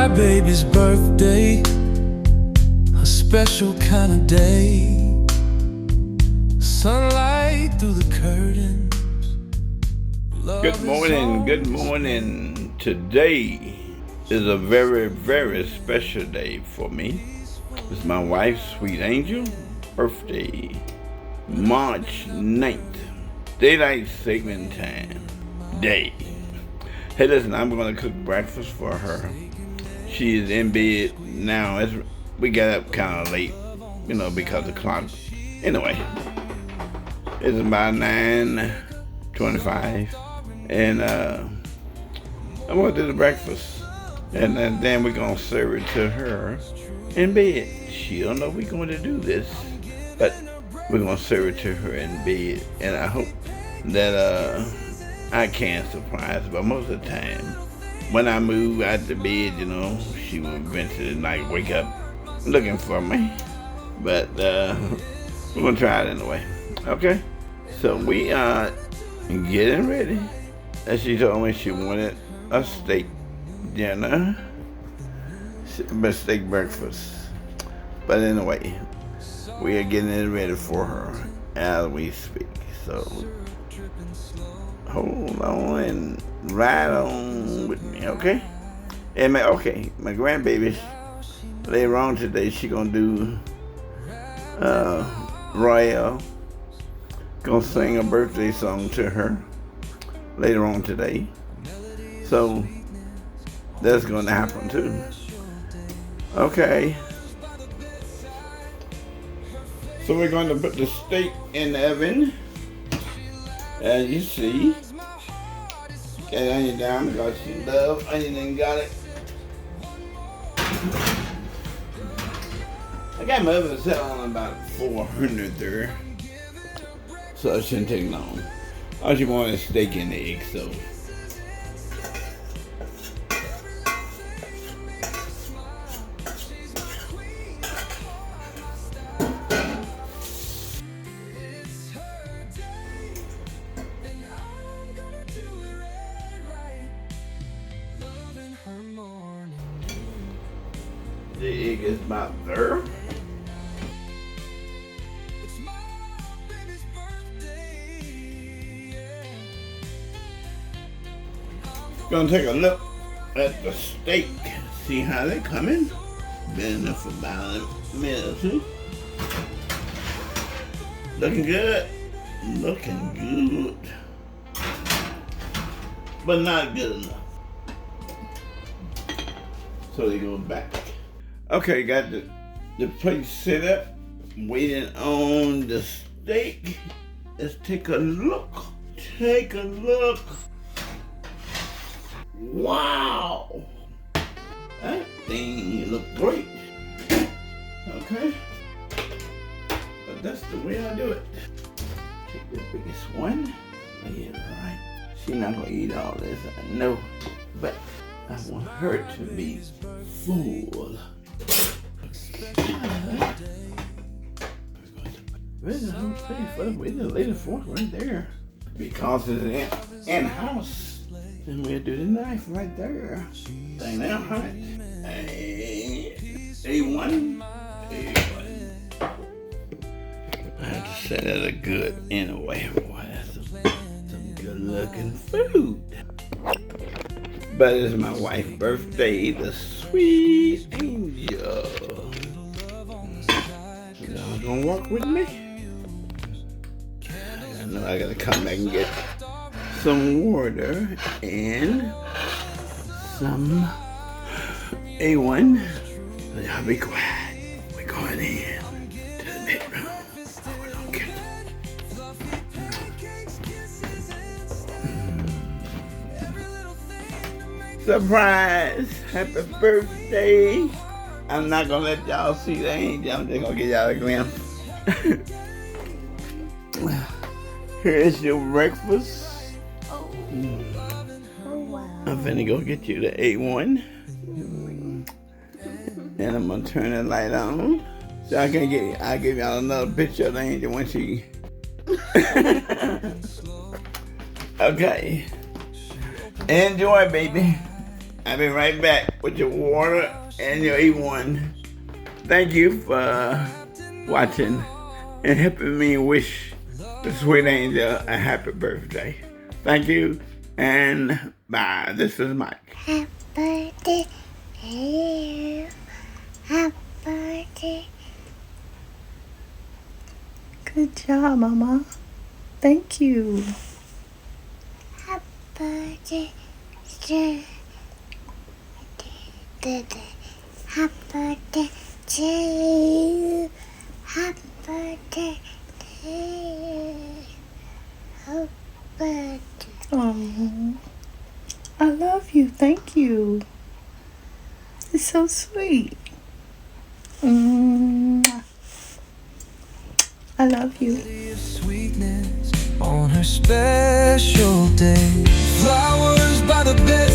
crybaby's birthday, a special kind of day. Sunlight through the curtains. Good morning. Today is a very, very special day for me. It's my wife's sweet angel birthday, March 9th, daylight saving time day. Hey, listen, I'm gonna cook breakfast for her. She's in bed now. We got up kind of late, because of the clock. Anyway, it's about 9:25, and I'm gonna do the breakfast, and then we're gonna serve it to her in bed. She don't know we're going to do this, but we're gonna serve it to her in bed, and I hope that I can surprise her. But most of the time, when I move out the bed, she will eventually wake up looking for me. But we're gonna try it anyway. Okay? So we are getting ready. As she told me, she wanted a steak dinner, but steak breakfast. But anyway, we are getting it ready for her as we speak. So hold on and ride on with me, okay? And my grandbaby, later on today, she gonna do Royale. Gonna sing a birthday song to her later on today. So that's gonna happen too. Okay. So we're going to put the steak in the oven. As you see. Get onion down because she loves onion and garlic. I got my oven set on about 400 there. So it shouldn't take long. All you want is steak and egg, so. The egg is about there. Gonna take a look at the steak, see how they're coming. Been there for about a minute or two. Looking good. But not good enough. So they go back. Okay, got the plate set up, waiting on the steak. Let's take a look. Wow! That thing look great. Okay. But that's the way I do it. Take the biggest one. Lay it right. She's not gonna eat all this, I know. But I want her to be full. Where's the whole thing? Where's the little fork right there? Because it's in-house. And we'll do the knife right there. Thing now, huh? A1. I have to say that a good anyway. Boy, that's some good looking food. But it's my wife's birthday, the sweet angel. Y'all gonna walk with me? I know I gotta come back and get some water and some A1. Y'all be quiet. We're going in to the bedroom. We're gonna get surprise! Happy birthday! I'm not gonna let y'all see the angel. I'm just gonna get y'all a glimpse. Here's your breakfast. I'm finna go get you the A1. And I'm gonna turn the light on. So I'll give y'all another picture of the angel when she. Okay. Enjoy, baby. I'll be right back with your water and your E1. Thank you for watching and helping me wish the sweet angel a happy birthday. Thank you and bye. This is Mike. Happy birthday to you. Happy birthday. Good job, Mama. Thank you. Happy birthday to Happy birthday to you. Happy birthday to you. Happy birthday. Oh, I love you. Thank you. It's so sweet. Mwah. I love you. Of sweetness on her special day. Flowers by the bed.